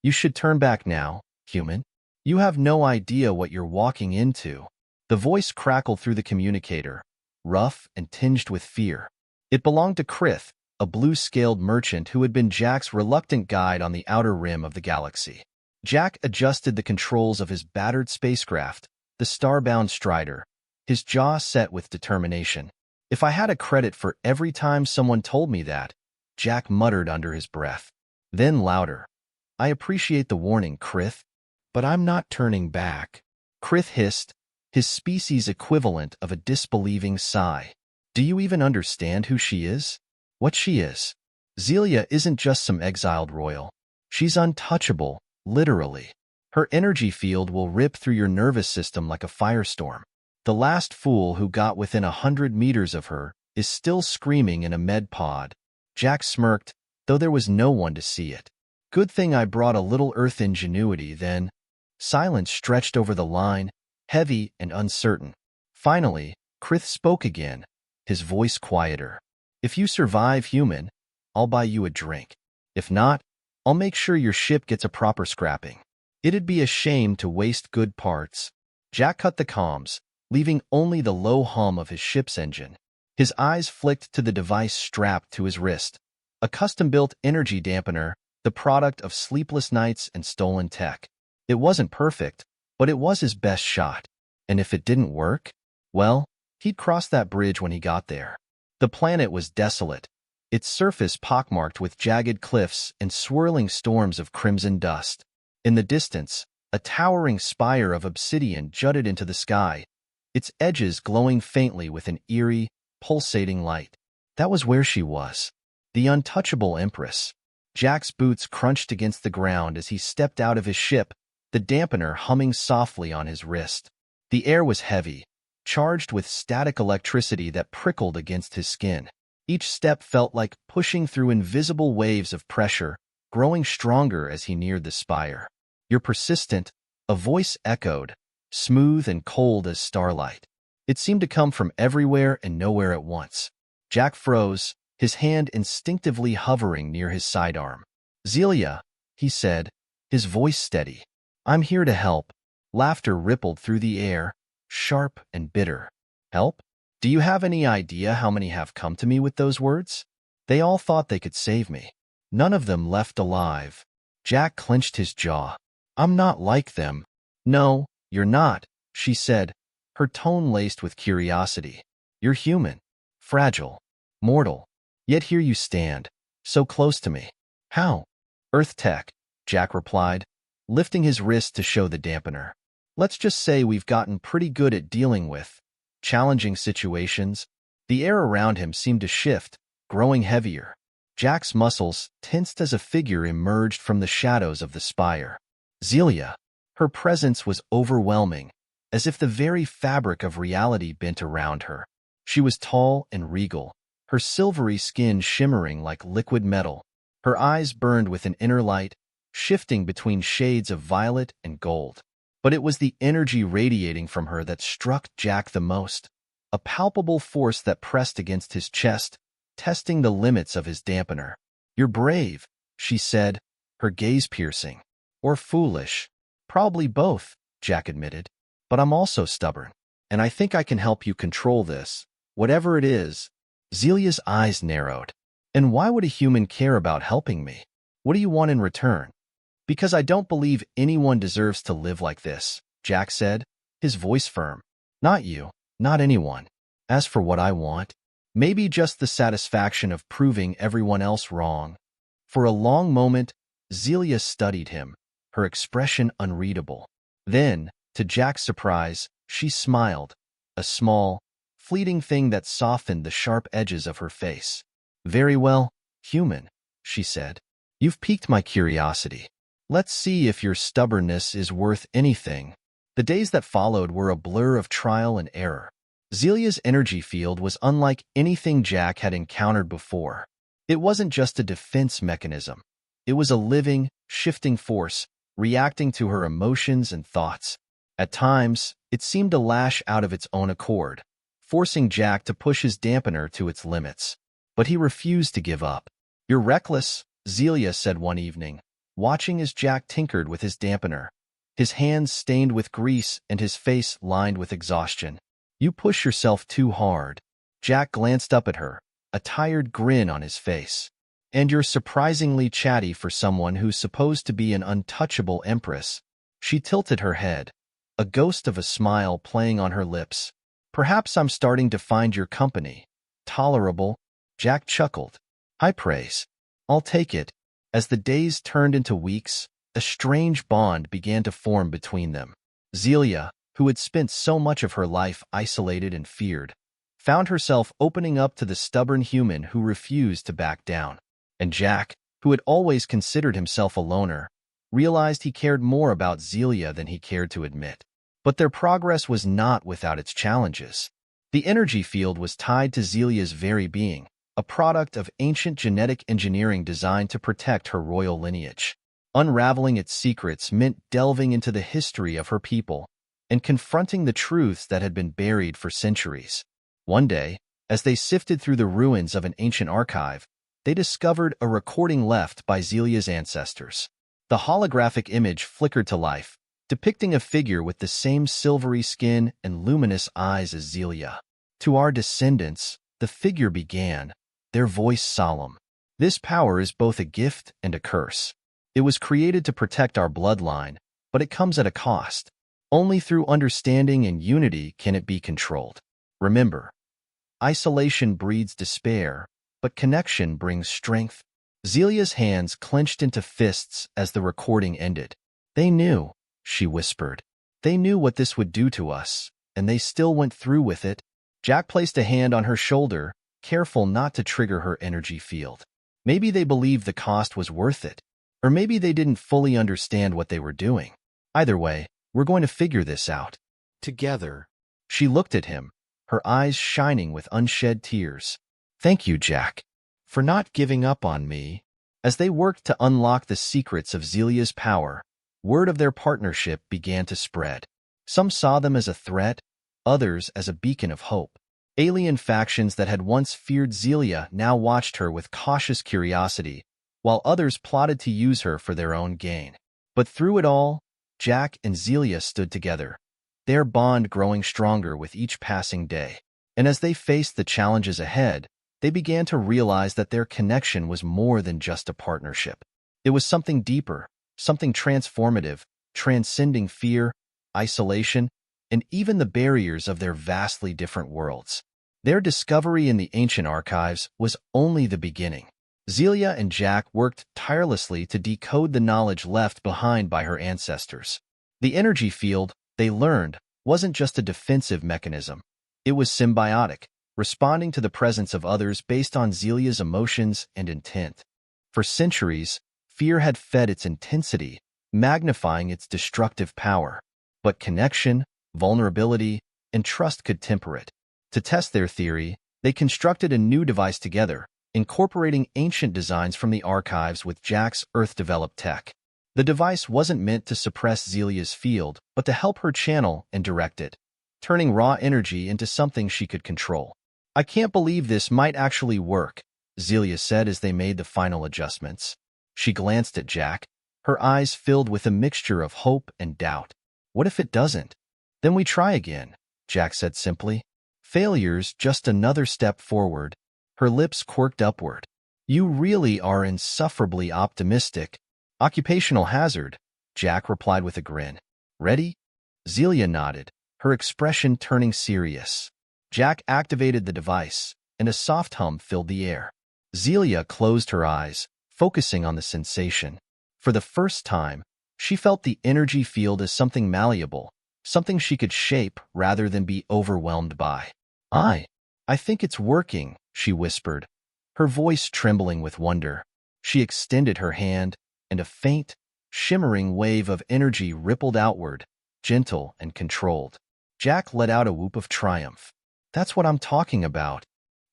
You should turn back now, human. You have no idea what you're walking into. The voice crackled through the communicator, rough and tinged with fear. It belonged to Krith, a blue-scaled merchant who had been Jack's reluctant guide on the outer rim of the galaxy. Jack adjusted the controls of his battered spacecraft, the starbound Strider, his jaw set with determination. If I had a credit for every time someone told me that, Jack muttered under his breath. Then louder. I appreciate the warning, Krith, but I'm not turning back. Krith hissed, his species equivalent of a disbelieving sigh. Do you even understand who she is? What she is? Zelya isn't just some exiled royal. She's untouchable, literally. Her energy field will rip through your nervous system like a firestorm. The last fool who got within 100 meters of her is still screaming in a med pod. Jack smirked, though there was no one to see it. Good thing I brought a little Earth ingenuity then. Silence stretched over the line, heavy and uncertain. Finally, Krith spoke again, his voice quieter. If you survive, human, I'll buy you a drink. If not, I'll make sure your ship gets a proper scrapping. It'd be a shame to waste good parts. Jack cut the comms, leaving only the low hum of his ship's engine. His eyes flicked to the device strapped to his wrist, a custom-built energy dampener, the product of sleepless nights and stolen tech. It wasn't perfect, but it was his best shot. And if it didn't work, well, he'd cross that bridge when he got there. The planet was desolate, its surface pockmarked with jagged cliffs and swirling storms of crimson dust. In the distance, a towering spire of obsidian jutted into the sky, its edges glowing faintly with an eerie, pulsating light. That was where she was, the Untouchable Empress. Jack's boots crunched against the ground as he stepped out of his ship, the dampener humming softly on his wrist. The air was heavy, charged with static electricity that prickled against his skin. Each step felt like pushing through invisible waves of pressure, growing stronger as he neared the spire. You're persistent, a voice echoed, smooth and cold as starlight. It seemed to come from everywhere and nowhere at once. Jack froze, his hand instinctively hovering near his sidearm. Zelya, he said, his voice steady. I'm here to help. Laughter rippled through the air, sharp and bitter. Help? Do you have any idea how many have come to me with those words? They all thought they could save me. None of them left alive. Jack clenched his jaw. I'm not like them. No, you're not, she said, her tone laced with curiosity. You're human, fragile, mortal. Yet here you stand, so close to me. How? Earth tech, Jack replied, lifting his wrist to show the dampener. Let's just say we've gotten pretty good at dealing with challenging situations. The air around him seemed to shift, growing heavier. Jack's muscles tensed as a figure emerged from the shadows of the spire. Zelya. Her presence was overwhelming, as if the very fabric of reality bent around her. She was tall and regal, her silvery skin shimmering like liquid metal. Her eyes burned with an inner light, shifting between shades of violet and gold. But it was the energy radiating from her that struck Jack the most, a palpable force that pressed against his chest, testing the limits of his dampener. You're brave, she said, her gaze piercing. Or foolish. Probably both, Jack admitted. But I'm also stubborn, and I think I can help you control this, whatever it is. Zelya's eyes narrowed. And why would a human care about helping me? What do you want in return? Because I don't believe anyone deserves to live like this, Jack said, his voice firm. Not you, not anyone. As for what I want, maybe just the satisfaction of proving everyone else wrong. For a long moment, Zelya studied him, her expression unreadable. Then, to Jack's surprise, she smiled, a small, fleeting thing that softened the sharp edges of her face. Very well, human, she said. You've piqued my curiosity. Let's see if your stubbornness is worth anything. The days that followed were a blur of trial and error. Zelya's energy field was unlike anything Jack had encountered before. It wasn't just a defense mechanism. It was a living, shifting force, reacting to her emotions and thoughts. At times, it seemed to lash out of its own accord, forcing Jack to push his dampener to its limits. But he refused to give up. You're reckless, Zelya said one evening, watching as Jack tinkered with his dampener, his hands stained with grease and his face lined with exhaustion. "You push yourself too hard." Jack glanced up at her, a tired grin on his face. "And you're surprisingly chatty for someone who's supposed to be an untouchable empress." She tilted her head, a ghost of a smile playing on her lips. "Perhaps I'm starting to find your company tolerable." Jack chuckled. "High praise. I'll take it." As the days turned into weeks, a strange bond began to form between them. Zelya, who had spent so much of her life isolated and feared, found herself opening up to the stubborn human who refused to back down. And Jack, who had always considered himself a loner, realized he cared more about Zelya than he cared to admit. But their progress was not without its challenges. The energy field was tied to Zelya's very being, a product of ancient genetic engineering designed to protect her royal lineage. Unraveling its secrets meant delving into the history of her people and confronting the truths that had been buried for centuries. One day, as they sifted through the ruins of an ancient archive, they discovered a recording left by Zelya's ancestors. The holographic image flickered to life, depicting a figure with the same silvery skin and luminous eyes as Zelya. "To our descendants," the figure began, their voice solemn. "This power is both a gift and a curse. It was created to protect our bloodline, but it comes at a cost. Only through understanding and unity can it be controlled. Remember, isolation breeds despair, but connection brings strength." Zelya's hands clenched into fists as the recording ended. "They knew," she whispered. "They knew what this would do to us, and they still went through with it." Jack placed a hand on her shoulder, careful not to trigger her energy field. Maybe they believed the cost was worth it, or maybe they didn't fully understand what they were doing. Either way, we're going to figure this out together. She looked at him, her eyes shining with unshed tears. "Thank you, Jack, for not giving up on me." As they worked to unlock the secrets of Zelya's power, word of their partnership began to spread. Some saw them as a threat, others as a beacon of hope. Alien factions that had once feared Zelya now watched her with cautious curiosity, while others plotted to use her for their own gain. But through it all, Jack and Zelya stood together, their bond growing stronger with each passing day. And as they faced the challenges ahead, they began to realize that their connection was more than just a partnership. It was something deeper, something transformative, transcending fear, isolation, and even the barriers of their vastly different worlds. Their discovery in the ancient archives was only the beginning. Zelya and Jack worked tirelessly to decode the knowledge left behind by her ancestors. The energy field, they learned, wasn't just a defensive mechanism. It was symbiotic, responding to the presence of others based on Zelya's emotions and intent. For centuries, fear had fed its intensity, magnifying its destructive power. But connection, vulnerability, and trust could temper it. To test their theory, they constructed a new device together, incorporating ancient designs from the archives with Jack's Earth-developed tech. The device wasn't meant to suppress Zelya's field, but to help her channel and direct it, turning raw energy into something she could control. "I can't believe this might actually work," Zelya said as they made the final adjustments. She glanced at Jack, her eyes filled with a mixture of hope and doubt. "What if it doesn't?" "Then we try again," Jack said simply. "Failure's just another step forward." Her lips quirked upward. "You really are insufferably optimistic." "Occupational hazard," Jack replied with a grin. "Ready?" Zelya nodded, her expression turning serious. Jack activated the device, and a soft hum filled the air. Zelya closed her eyes, focusing on the sensation. For the first time, she felt the energy field as something malleable, something she could shape rather than be overwhelmed by. I think it's working," she whispered, her voice trembling with wonder. She extended her hand, and a faint, shimmering wave of energy rippled outward, gentle and controlled. Jack let out a whoop of triumph. "That's what I'm talking about."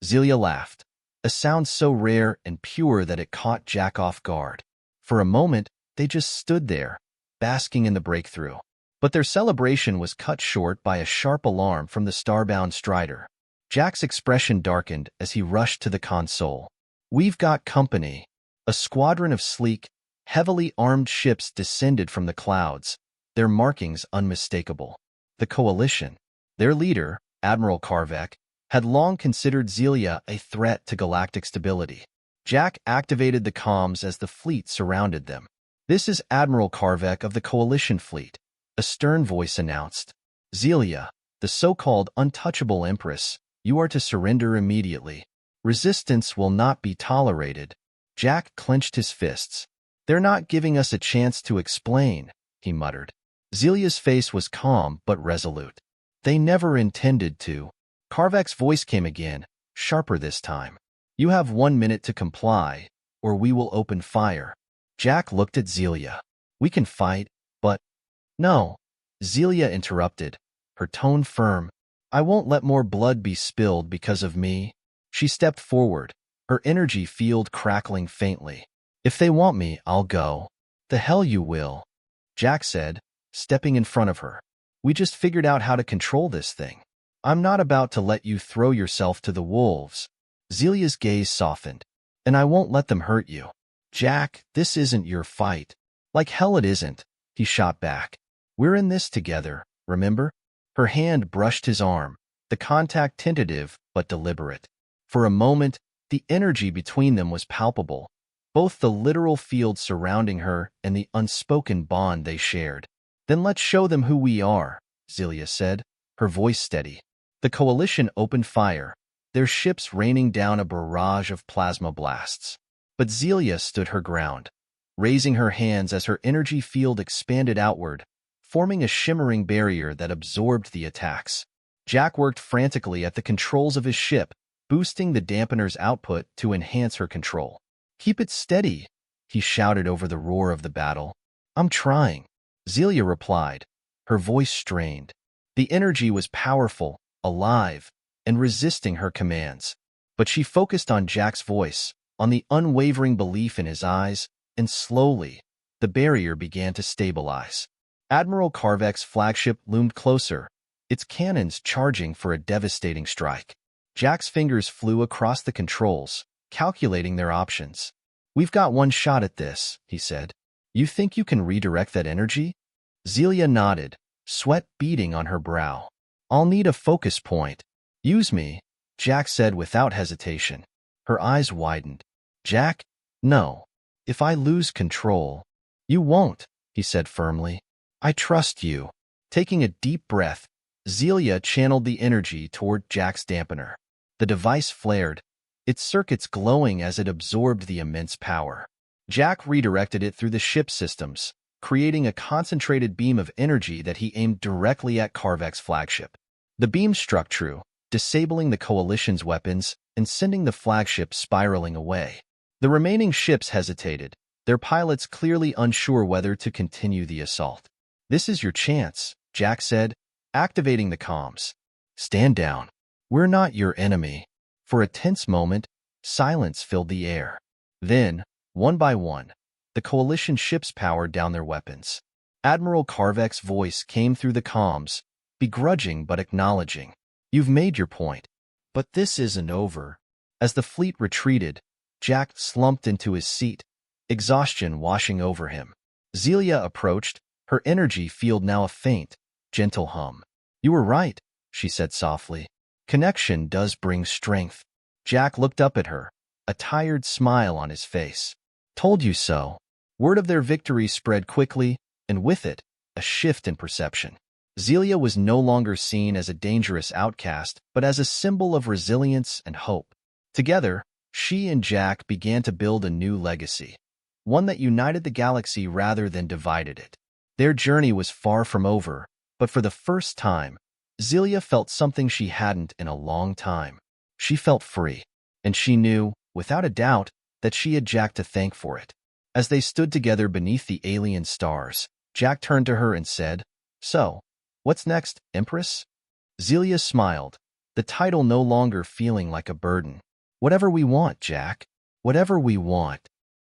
Zelya laughed, a sound so rare and pure that it caught Jack off guard. For a moment, they just stood there, basking in the breakthrough. But their celebration was cut short by a sharp alarm from the starbound Strider. Jack's expression darkened as he rushed to the console. "We've got company." A squadron of sleek, Heavily armed ships descended from the clouds, their markings unmistakable. The coalition, their leader, Admiral Karvek, had long considered Zelya a threat to galactic stability. Jack activated the comms as the fleet surrounded them. "This is Admiral Karvek of the Coalition Fleet," a stern voice announced. "Zelya, the so-called Untouchable Empress, you are to surrender immediately. Resistance will not be tolerated." Jack clenched his fists. "They're not giving us a chance to explain," he muttered. Zelya's face was calm but resolute. "They never intended to." Karvek's voice came again, sharper this time. "You have 1 minute to comply, or we will open fire." Jack looked at Zelya. "We can fight, but—" "No," Zelya interrupted, her tone firm. "I won't let more blood be spilled because of me." She stepped forward, her energy field crackling faintly. "If they want me, I'll go." "The hell you will," Jack said, stepping in front of her. "We just figured out how to control this thing. I'm not about to let you throw yourself to the wolves." Zelya's gaze softened. "And I won't let them hurt you." "Jack, this isn't your fight." "Like hell it isn't," he shot back. "We're in this together, remember?" Her hand brushed his arm, the contact tentative but deliberate. For a moment, the energy between them was palpable, both the literal field surrounding her and the unspoken bond they shared. "Then let's show them who we are," Zelya said, her voice steady. The coalition opened fire, their ships raining down a barrage of plasma blasts. But Zelya stood her ground, raising her hands as her energy field expanded outward, forming a shimmering barrier that absorbed the attacks. Jack worked frantically at the controls of his ship, boosting the dampener's output to enhance her control. "Keep it steady," he shouted over the roar of the battle. "I'm trying," Zelya replied, her voice strained. The energy was powerful, alive, and resisting her commands. But she focused on Jack's voice, on the unwavering belief in his eyes, and slowly, the barrier began to stabilize. Admiral Karvek's flagship loomed closer, its cannons charging for a devastating strike. Jack's fingers flew across the controls, calculating their options. "We've got one shot at this," he said. "You think you can redirect that energy?" Zelya nodded, sweat beading on her brow. "I'll need a focus point." "Use me," Jack said without hesitation. Her eyes widened. "Jack? No. If I lose control—" "You won't," he said firmly. "I trust you." Taking a deep breath, Zelya channeled the energy toward Jack's dampener. The device flared, its circuits glowing as it absorbed the immense power. Jack redirected it through the ship systems, creating a concentrated beam of energy that he aimed directly at Karvek's flagship. The beam struck true, disabling the Coalition's weapons and sending the flagship spiraling away. The remaining ships hesitated, their pilots clearly unsure whether to continue the assault. "This is your chance," Jack said, activating the comms. "Stand down. We're not your enemy." For a tense moment, silence filled the air. Then, one by one, the Coalition ships powered down their weapons. Admiral Karvek's voice came through the comms, begrudging but acknowledging. "You've made your point. But this isn't over." As the fleet retreated, Jack slumped into his seat, exhaustion washing over him. Zelya approached, her energy field now a faint, gentle hum. "You were right," she said softly. "Connection does bring strength." Jack looked up at her, a tired smile on his face. "Told you so." Word of their victory spread quickly, and with it, a shift in perception. Zelya was no longer seen as a dangerous outcast, but as a symbol of resilience and hope. Together, she and Jack began to build a new legacy, one that united the galaxy rather than divided it. Their journey was far from over, but for the first time, Zelya felt something she hadn't in a long time. She felt free, and she knew, without a doubt, that she had Jack to thank for it. As they stood together beneath the alien stars, Jack turned to her and said, "So, what's next, Empress?" Zelya smiled, the title no longer feeling like a burden. "Whatever we want, Jack. Whatever we want."